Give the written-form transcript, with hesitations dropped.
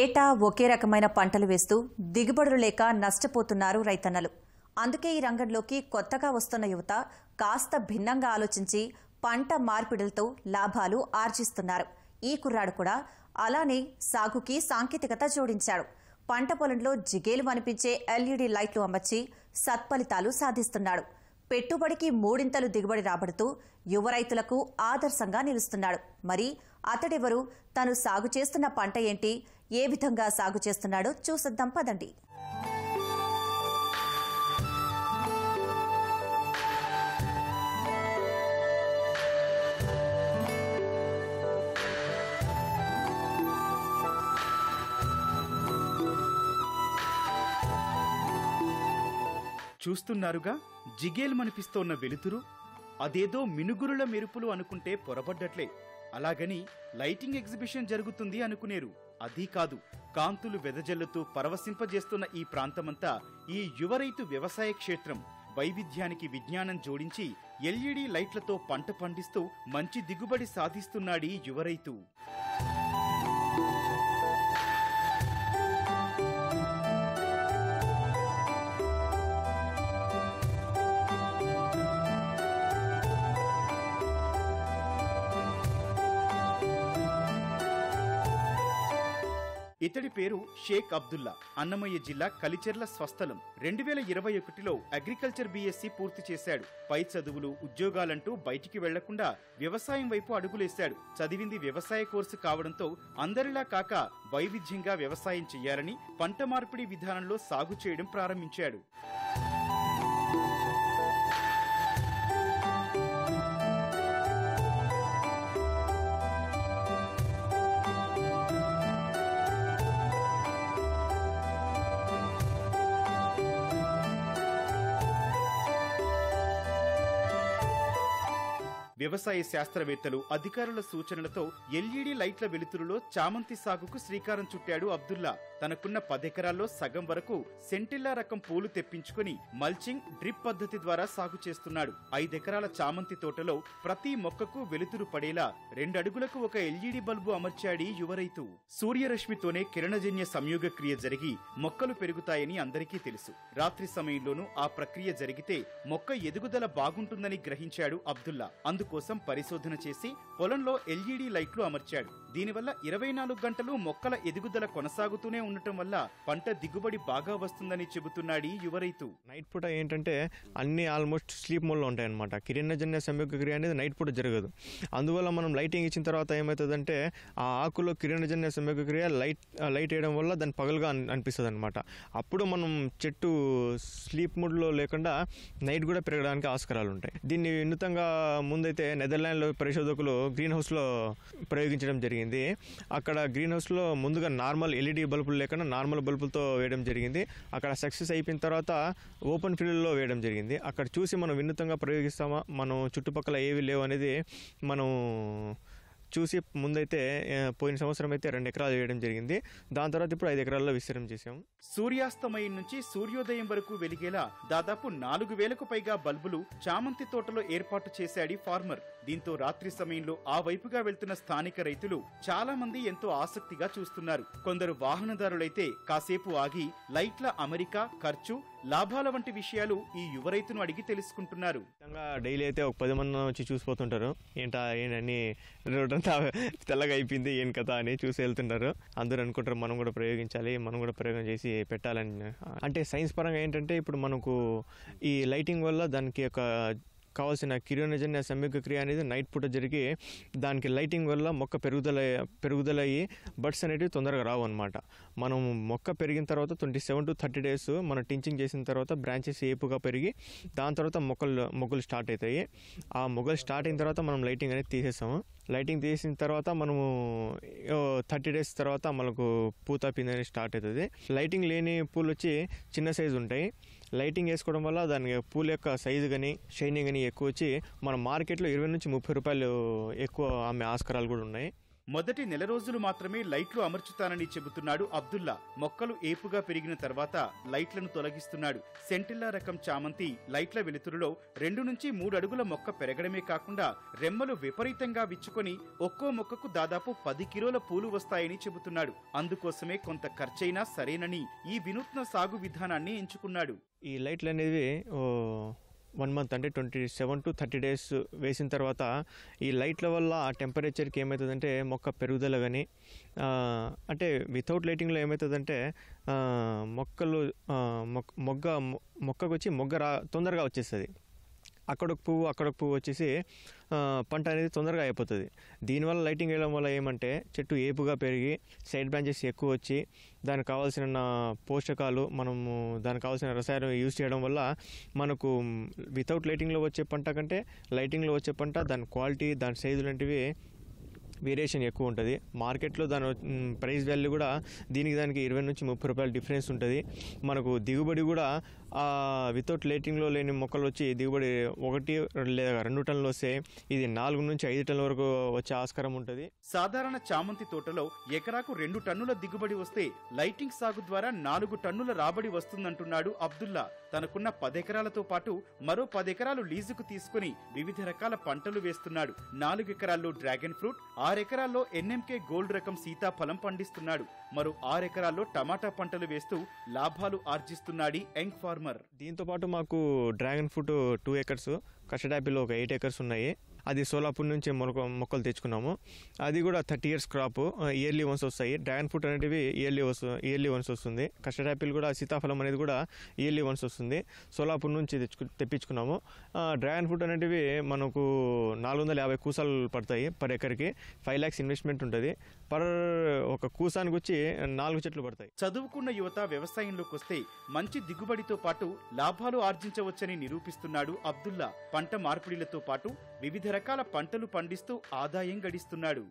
ఏటా ఒకే రకమైన పంటలు వేస్తూ దిగుబడులు లేక నష్టపోతున్నారు రైతన్నలు. అందుకే ఈ రంగంలోకి కొత్తగా వస్తున్న యువత కాస్త భిన్నంగా ఆలోచించి పంట మార్పిడులతో లాభాలు ఆర్జిస్తున్నారు. ఈ కుర్రాడు కూడా అలానే సాగుకి సాంకేతికత జోడించాడు. పంట పొలంలో జిగేలు అనిపించే ఎల్ఈడీ లైట్లు అమర్చి సత్ఫలితాలు సాధిస్తున్నాడు. పెట్టుబడికి మూడింతలు దిగుబడి రాబడుతూ యువ రైతులకు ఆదర్శంగా నిలుస్తున్నాడు. మరి అతడెవరు, తను సాగు చేస్తున్న పంట ఏంటి, ఏ విధంగా సాగు చేస్తున్నాడో చూసొద్దాం పదండి. చూస్తున్నారుగా, జిగేల్మనిపిస్తోన్న వెలుతురు అదేదో మినుగురుల మెరుపులు అనుకుంటే పొరబడ్డట్లే. అలాగని లైటింగ్ ఎగ్జిబిషన్ జరుగుతుంది అనుకునేరు. అదీ కాదు, కాంతులు వెదజల్లుతూ పరవశింపజేస్తున్న ఈ ప్రాంతమంతా ఈ యువ రైతు వ్యవసాయ క్షేత్రం. వైవిధ్యానికి విజ్ఞానం జోడించి ఎల్ఈడీ లైట్లతో పంట పండిస్తూ మంచి దిగుబడి సాధిస్తున్నాడీ యువ రైతు. ఇతడి పేరు షేక్ అబ్దుల్లా. అన్నమయ్య జిల్లా కలిచెర్ల స్వస్థలం. 2021లో అగ్రికల్చర్ BSc పూర్తి చేశాడు. పై చదువులు, ఉద్యోగాలంటూ బయటికి వెళ్లకుండా వ్యవసాయం వైపు అడుగులేశాడు. చదివింది వ్యవసాయ కోర్సు కావడంతో అందరిలా కాక వైవిధ్యంగా వ్యవసాయం చెయ్యాలని పంట మార్పిడి విధానంలో సాగు చేయడం ప్రారంభించాడు. వ్యవసాయ శాస్త్రవేత్తలు, అధికారుల సూచనలతో ఎల్ఈడీ లైట్ల వెలుతురులో చామంతి సాగుకు శ్రీకారం చుట్టాడు అబ్దుల్లా. తనకున్న 10 ఎకరాల్లో సగం వరకు సెంటిల్లా రకం పూలు తెప్పించుకుని మల్చింగ్, డ్రిప్ పద్ధతి ద్వారా సాగు చేస్తున్నాడు. 5 ఎకరాల చామంతి తోటలో ప్రతి మొక్కకు వెలుతురు పడేలా 2 అడుగులకు ఒక ఎల్ఈడీ బల్బు అమర్చాడీ యువ రైతు. సూర్యరశ్మితోనే కిరణజన్య సంయోగ క్రియ జరిగి మొక్కలు పెరుగుతాయని అందరికీ తెలుసు. రాత్రి సమయంలోనూ ఆ ప్రక్రియ జరిగితే మొక్క ఎదుగుదల బాగుంటుందని గ్రహించాడు అబ్దుల్లా. అందుకోసం పరిశోధన చేసి పొలంలో ఎల్ఈడీ లైట్లు అమర్చాడు. దీనివల్ల 24 గంటలు మొక్కల ఎదుగుదల కొనసాగుతూనే ఉండటం వల్ల పంట దిగుబడి బాగా వస్తుందని చెబుతున్నాడు యువ రైతు. నైట్ పూట ఏంటంటే అన్ని ఆల్మోస్ట్ స్లీప్ మోడ్లో ఉంటాయి అనమాట. కిరణజన్య సంయోగ క్రియ అనేది నైట్ పూట జరగదు. అందువల్ల మనం లైటింగ్ ఇచ్చిన తర్వాత ఏమవుతుందంటే ఆ ఆకులో కిరణజన్య సంయోగ క్రియ లైట్ వేయడం వల్ల దాన్ని పగలుగా అనిపిస్తుంది అనమాట. అప్పుడు మనం చెట్టు స్లీప్ మోడ్లో లేకుండా నైట్ కూడా పెరగడానికి ఆస్కారాలు ఉంటాయి. దీన్ని వినూతంగా ముందైతే నెదర్లాండ్లో పరిశోధకులు గ్రీన్ హౌస్లో ప్రయోగించడం జరిగింది. అక్కడ గ్రీన్ హౌస్లో ముందుగా నార్మల్ ఎల్ఈడీ బల్బులు లేకుండా నార్మల్ బల్బులతో వేయడం జరిగింది. అక్కడ సక్సెస్ అయిపోయిన తర్వాత ఓపెన్ ఫీల్డ్లో వేయడం జరిగింది. అక్కడ చూసి మనం వినూతంగా ప్రయోగిస్తామా, మనం చుట్టుపక్కల ఏవి లేవు అనేది మనం చూసి ముందైతే పోయిన సంవత్సరం అయితే 2 ఎకరాలు వేయడం జరిగింది. దాని తర్వాత ఇప్పుడు 5 ఎకరాల్లో విస్తరణ చేశాము. సూర్యాస్తమయం నుంచి సూర్యోదయం వరకు వెలిగేలా దాదాపు 4000కు పైగా బల్బులు చామంతి తోటలో ఏర్పాటు చేశాడు ఫార్మర్. దీంతో రాత్రి సమయంలో ఆ వైపుగా వెళ్తున్న స్థానిక రైతులు చాలా మంది ఎంతో ఆసక్తిగా చూస్తున్నారు. కొందరు వాహనదారులైతే కాసేపు ఆగి లైట్ల అమరిక, ఖర్చు, లాభాల వంటి విషయాలు ఈ యువ రైతును అడిగి తెలుసుకుంటున్నారు. డైలీ అయితే ఒక 10 మంది వచ్చి చూసిపోతుంటారు. ఏంటని రోడ్డంతా తెల్లగా అయిపోయింది, ఏం కథ అని చూసి వెళ్తుంటారు. అందరూ అనుకుంటారు మనం కూడా ప్రయోగించాలి, మనం కూడా ప్రయోగం చేసి పెట్టాలని. అంటే సైన్స్ పరంగా ఏంటంటే ఇప్పుడు మనకు ఈ లైటింగ్ వల్ల దానికి ఒక కావాల్సిన కిరణజన్య సంయోగ క్రియ అనేది నైట్ పూట జరిగి దానికి లైటింగ్ వల్ల మొక్క పెరుగుదల అయ్యి బడ్స్ అనేవి తొందరగా రావు అనమాట. మనం మొక్క పెరిగిన తర్వాత 27 to 30 days మనం టించింగ్ చేసిన తర్వాత బ్రాంచెస్ ఏపుగా పెరిగి దాని తర్వాత మొగ్గలు స్టార్ట్ అవుతాయి. ఆ మొగ్గలు స్టార్ట్ అయిన తర్వాత మనం లైటింగ్ అనేది తీసేస్తాము. లైటింగ్ తీసిన తర్వాత మనము 30 days తర్వాత మనకు పూత పిండి అనేది స్టార్ట్ అవుతుంది. లైటింగ్ లేని పూలు వచ్చి చిన్న సైజు ఉంటాయి. లైటింగ్ వేసుకోవడం వల్ల దాని పూల యొక్క సైజు కానీ షైనింగ్ కానీ ఎక్కువ వచ్చి మన మార్కెట్లో 20 నుంచి 30 రూపాయలు ఎక్కువ అమ్మే ఆస్కారాలు కూడా ఉన్నాయి. మొదటి నెల రోజులు మాత్రమే లైట్లు అమర్చుతానని చెబుతున్నాడు అబ్దుల్లా. మొక్కలు ఏపుగా పెరిగిన తర్వాత లైట్లను తొలగిస్తున్నాడు. సెంటిల్లా రకం చామంతి లైట్ల వెలుతురులో 2 నుంచి 3 అడుగుల మొక్క పెరగడమే కాకుండా రెమ్మలు విపరీతంగా విచ్చుకొని ఒక్కో మొక్కకు దాదాపు 10 కిలోల పూలు వస్తాయని చెబుతున్నాడు. అందుకోసమే కొంత ఖర్చైనా సరేనని ఈ వినూత్న సాగు విధానాన్ని ఎంచుకున్నాడు. ఈ లైట్లు అనేవి 1 మంత్ అంటే 27 to 30 days వేసిన తర్వాత ఈ లైట్ల వల్ల ఆ టెంపరేచర్కి ఏమవుతుందంటే మొక్క పెరుగుదల కానీ అంటే వితౌట్ లైటింగ్లో ఏమవుతుందంటే మొక్కకు వచ్చి తొందరగా వచ్చేస్తుంది. అక్కడొక పువ్వు వచ్చేసి పంట అనేది తొందరగా అయిపోతుంది. దీనివల్ల లైటింగ్ వేయడం వల్ల ఏమంటే చెట్టు ఏపుగా పెరిగి సైడ్ బ్రాంచెస్ ఎక్కువ వచ్చి దానికి కావాల్సిన పోషకాలు మనము దానికి కావాల్సిన రసాయనం యూజ్ చేయడం వల్ల మనకు వితౌట్ లైటింగ్లో వచ్చే పంట కంటే లైటింగ్లో వచ్చే పంట దాని క్వాలిటీ దాని సైజు లాంటివి వేరియేషన్ ఎక్కువ ఉంటుంది. మార్కెట్లో దాని ప్రైస్ వాల్యూ కూడా దానికి 20 నుంచి 30 రూపాయలు డిఫరెన్స్ ఉంటుంది. మనకు దిగుబడి కూడా వితౌట్ లైటింగ్లో లేని మొక్కలు వచ్చి దిగుబడి 1 లేదా 2 టన్నులు వస్తే ఇది 4 నుంచి 5 టన్నుల వరకు వచ్చే ఆస్కారం ఉంటుంది. సాధారణ చామంతి తోటలో ఎకరాకు 2 టన్నుల దిగుబడి వస్తే లైటింగ్ సాగు ద్వారా 4 టన్నుల రాబడి వస్తుందంటున్నాడు అబ్దుల్లా. తనకున్న 10 ఎకరాలతో పాటు మరో 10 ఎకరాలు లీజుకు తీసుకుని వివిధ రకాల పంటలు వేస్తున్నాడు. 4 ఎకరాల్లో డ్రాగన్ ఫ్రూట్, 6 ఎకరాల్లో ఎన్ఎంకే గోల్డ్ రకం సీతాఫలం పండిస్తున్నాడు. మరో 6 ఎకరాల్లో టమాటా పంటలు వేస్తూ లాభాలు ఆర్జిస్తున్నాడు యంగ్ ఫార్మర్. దీంతో పాటు మాకు dragon fruit 2 acres, custard Apple ఒక 8 acres ఉన్నాయి. అది సోలాపూర్ నుంచి మొక్కలు తెచ్చుకున్నాము. అది కూడా 30 years క్రాప్, ఇయర్లీ వన్స్ వస్తాయి. డ్రాగన్ ఫ్రూట్ అనేటివి ఇయర్లీ వన్స్ వస్తుంది. కస్టర్డ్ యాపిల్ కూడా సీతాఫలం అనేది కూడా ఇయర్లీ వన్స్ వస్తుంది. సోలాపూర్ నుంచి తెప్పించుకున్నాము. డ్రాగన్ ఫ్రూట్ అనేటివి మనకు 450 కూసాలు పడతాయి పర్ ఎకర్కి. 5 lakhs ఇన్వెస్ట్మెంట్ ఉంటుంది. ఒక కూసానికి వచ్చి 4 చెట్లు పడతాయి. చదువుకున్న యువత వ్యవసాయంలోకి వస్తే మంచి దిగుబడితో పాటు లాభాలు ఆర్జించవచ్చని నిరూపిస్తున్నాడు అబ్దుల్లా. పంట మార్పిడిలతో పాటు వివిధ రకాల పంటలు పండిస్తూ ఆదాయం గడిస్తున్నాడు.